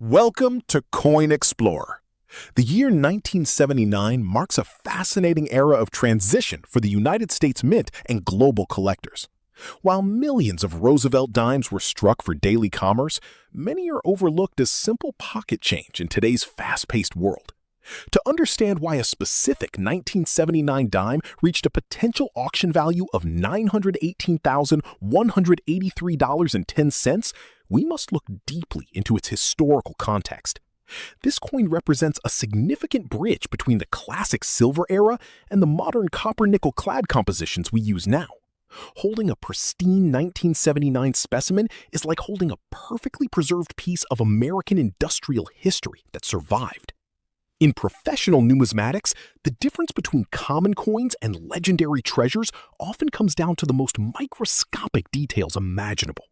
Welcome to Coin Explorer. The year 1979 marks a fascinating era of transition for the United States Mint and global collectors. While millions of Roosevelt dimes were struck for daily commerce, many are overlooked as simple pocket change in today's fast-paced world. To understand why a specific 1979 dime reached a potential auction value of $918,183.10, we must look deeply into its historical context. This coin represents a significant bridge between the classic silver era and the modern copper-nickel clad compositions we use now. Holding a pristine 1979 specimen is like holding a perfectly preserved piece of American industrial history that survived. In professional numismatics, the difference between common coins and legendary treasures often comes down to the most microscopic details imaginable.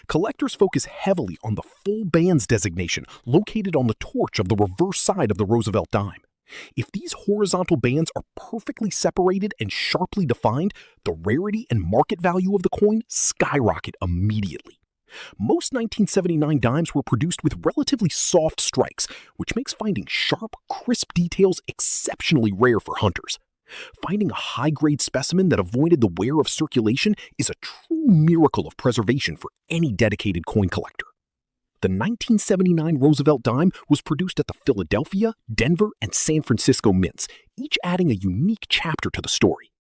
Collectors focus heavily on the full bands designation located on the torch of the reverse side of the Roosevelt dime. If these horizontal bands are perfectly separated and sharply defined, the rarity and market value of the coin skyrocket immediately. Most 1979 dimes were produced with relatively soft strikes, which makes finding sharp, crisp details exceptionally rare for hunters. Finding a high-grade specimen that avoided the wear of circulation is a true miracle of preservation for any dedicated coin collector. The 1979 Roosevelt dime was produced at the Philadelphia, Denver, and San Francisco mints, each adding a unique chapter to the story.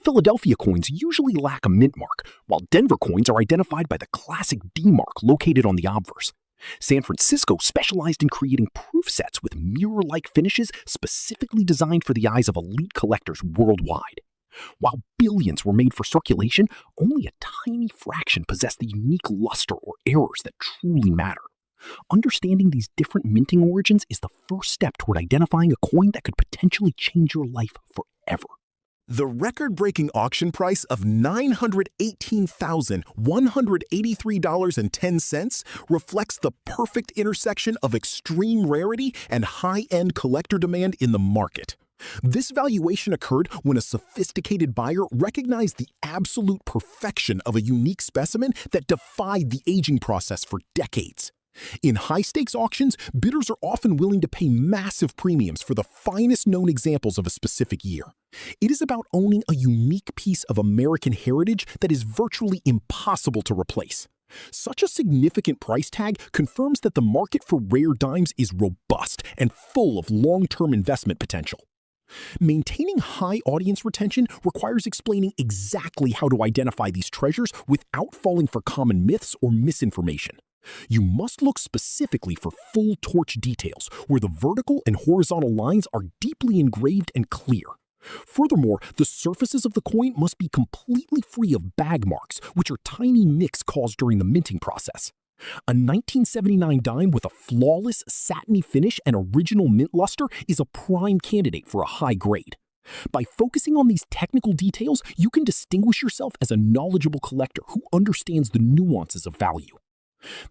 Philadelphia coins usually lack a mint mark, while Denver coins are identified by the classic D mark located on the obverse. San Francisco specialized in creating proof sets with mirror-like finishes specifically designed for the eyes of elite collectors worldwide. While billions were made for circulation, only a tiny fraction possessed the unique luster or errors that truly matter. Understanding these different minting origins is the first step toward identifying a coin that could potentially change your life forever. The record-breaking auction price of $918,183.10 reflects the perfect intersection of extreme rarity and high-end collector demand in the market. This valuation occurred when a sophisticated buyer recognized the absolute perfection of a unique specimen that defied the aging process for decades. In high-stakes auctions, bidders are often willing to pay massive premiums for the finest known examples of a specific year. It is about owning a unique piece of American heritage that is virtually impossible to replace. Such a significant price tag confirms that the market for rare dimes is robust and full of long-term investment potential. Maintaining high audience retention requires explaining exactly how to identify these treasures without falling for common myths or misinformation. You must look specifically for full torch details, where the vertical and horizontal lines are deeply engraved and clear. Furthermore, the surfaces of the coin must be completely free of bag marks, which are tiny nicks caused during the minting process. A 1979 dime with a flawless, satiny finish and original mint luster is a prime candidate for a high grade. By focusing on these technical details, you can distinguish yourself as a knowledgeable collector who understands the nuances of value.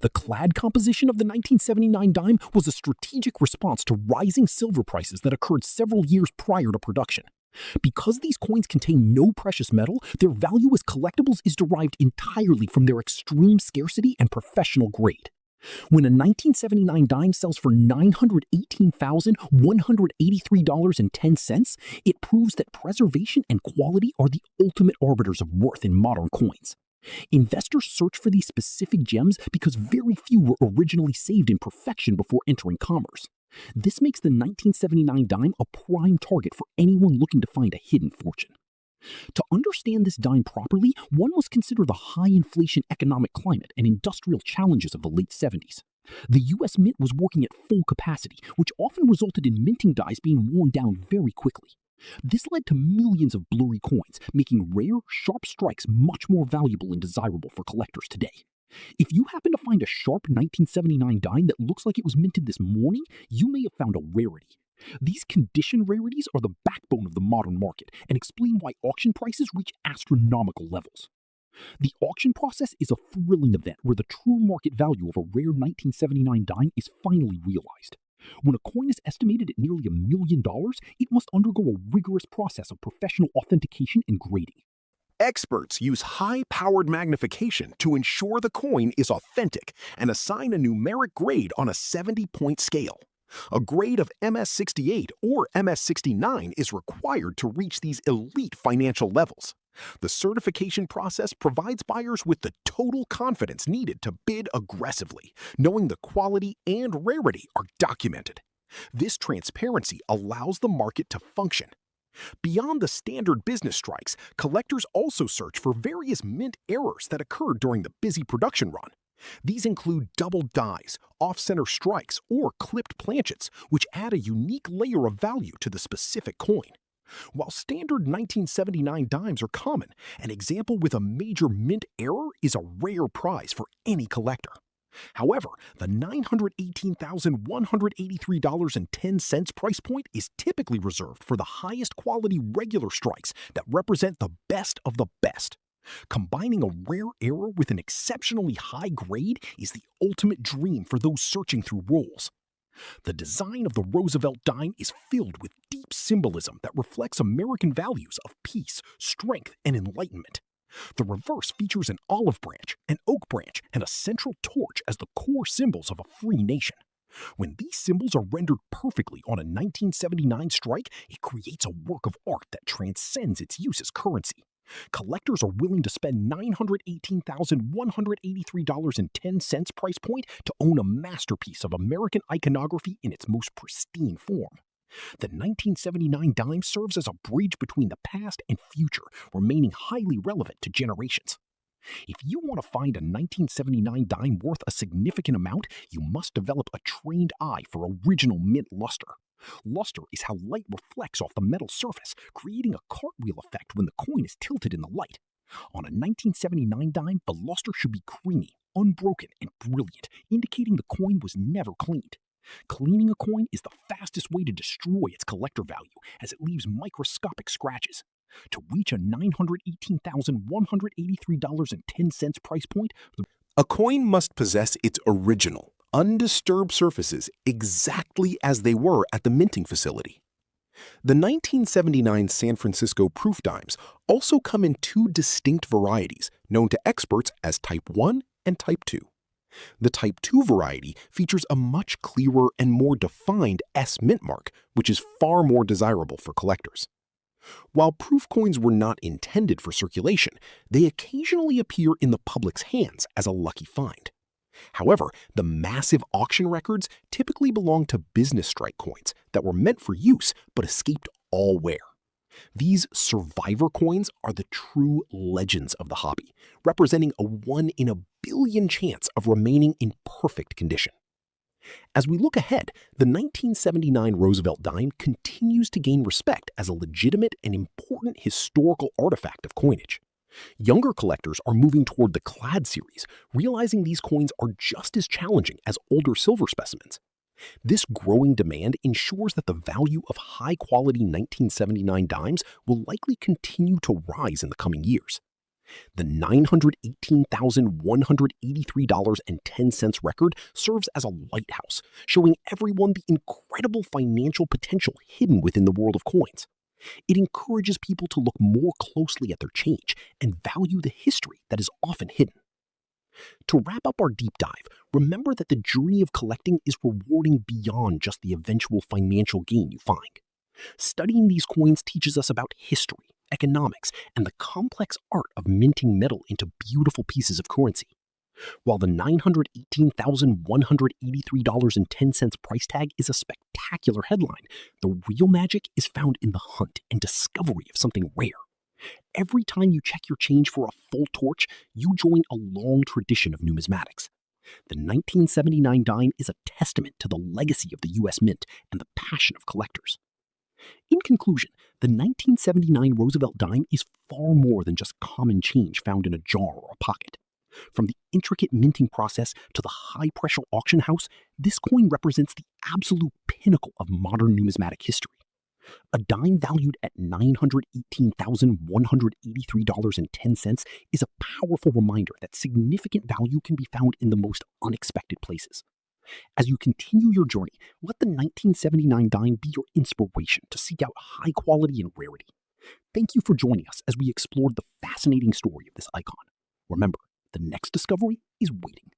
The clad composition of the 1979 dime was a strategic response to rising silver prices that occurred several years prior to production. Because these coins contain no precious metal, their value as collectibles is derived entirely from their extreme scarcity and professional grade. When a 1979 dime sells for $918,183.10, it proves that preservation and quality are the ultimate arbiters of worth in modern coins. Investors search for these specific gems because very few were originally saved in perfection before entering commerce. This makes the 1979 dime a prime target for anyone looking to find a hidden fortune. To understand this dime properly, one must consider the high inflation economic climate and industrial challenges of the late 70s. The U.S. Mint was working at full capacity, which often resulted in minting dies being worn down very quickly. This led to millions of blurry coins, making rare, sharp strikes much more valuable and desirable for collectors today. If you happen to find a sharp 1979 dime that looks like it was minted this morning, you may have found a rarity. These condition rarities are the backbone of the modern market and explain why auction prices reach astronomical levels. The auction process is a thrilling event where the true market value of a rare 1979 dime is finally realized. When a coin is estimated at nearly $1 million, it must undergo a rigorous process of professional authentication and grading. Experts use high-powered magnification to ensure the coin is authentic and assign a numeric grade on a 70-point scale. A grade of MS68 or MS69 is required to reach these elite financial levels. The certification process provides buyers with the total confidence needed to bid aggressively, knowing the quality and rarity are documented. This transparency allows the market to function. Beyond the standard business strikes, collectors also search for various mint errors that occurred during the busy production run. These include double dies, off-center strikes, or clipped planchets, which add a unique layer of value to the specific coin. While standard 1979 dimes are common, an example with a major mint error is a rare prize for any collector. However, the $918,183.10 price point is typically reserved for the highest quality regular strikes that represent the best of the best. Combining a rare error with an exceptionally high grade is the ultimate dream for those searching through rolls. The design of the Roosevelt dime is filled with deep symbolism that reflects American values of peace, strength, and enlightenment. The reverse features an olive branch, an oak branch, and a central torch as the core symbols of a free nation. When these symbols are rendered perfectly on a 1979 strike, it creates a work of art that transcends its use as currency. Collectors are willing to spend $918,183.10 price point to own a masterpiece of American iconography in its most pristine form. The 1979 dime serves as a bridge between the past and future, remaining highly relevant to generations. If you want to find a 1979 dime worth a significant amount, you must develop a trained eye for original mint luster. Luster is how light reflects off the metal surface, creating a cartwheel effect when the coin is tilted in the light. On a 1979 dime, the luster should be creamy, unbroken, and brilliant, indicating the coin was never cleaned. Cleaning a coin is the fastest way to destroy its collector value, as it leaves microscopic scratches. To reach a $918,183.10 price point, a coin must possess its original, undisturbed surfaces exactly as they were at the minting facility. The 1979 San Francisco proof dimes also come in two distinct varieties, known to experts as Type 1 and Type 2. The Type 2 variety features a much clearer and more defined S mint mark, which is far more desirable for collectors. While proof coins were not intended for circulation, they occasionally appear in the public's hands as a lucky find. However, the massive auction records typically belong to business strike coins that were meant for use but escaped all wear. These survivor coins are the true legends of the hobby, representing a 1 in a billion chance of remaining in perfect condition. As we look ahead, the 1979 Roosevelt dime continues to gain respect as a legitimate and important historical artifact of coinage. Younger collectors are moving toward the clad series, realizing these coins are just as challenging as older silver specimens. This growing demand ensures that the value of high-quality 1979 dimes will likely continue to rise in the coming years. The $918,183.10 record serves as a lighthouse, showing everyone the incredible financial potential hidden within the world of coins. It encourages people to look more closely at their change and value the history that is often hidden. To wrap up our deep dive, remember that the journey of collecting is rewarding beyond just the eventual financial gain you find. Studying these coins teaches us about history, economics, and the complex art of minting metal into beautiful pieces of currency. While the $918,183.10 price tag is a spectacular headline, the real magic is found in the hunt and discovery of something rare. Every time you check your change for a full torch, you join a long tradition of numismatics. The 1979 dime is a testament to the legacy of the U.S. Mint and the passion of collectors. In conclusion, the 1979 Roosevelt dime is far more than just common change found in a jar or a pocket. From the intricate minting process to the high-pressure auction house, this coin represents the absolute pinnacle of modern numismatic history. A dime valued at $918,183.10 is a powerful reminder that significant value can be found in the most unexpected places. As you continue your journey, let the 1979 dime be your inspiration to seek out high quality and rarity. Thank you for joining us as we explored the fascinating story of this icon. Remember, the next discovery is waiting.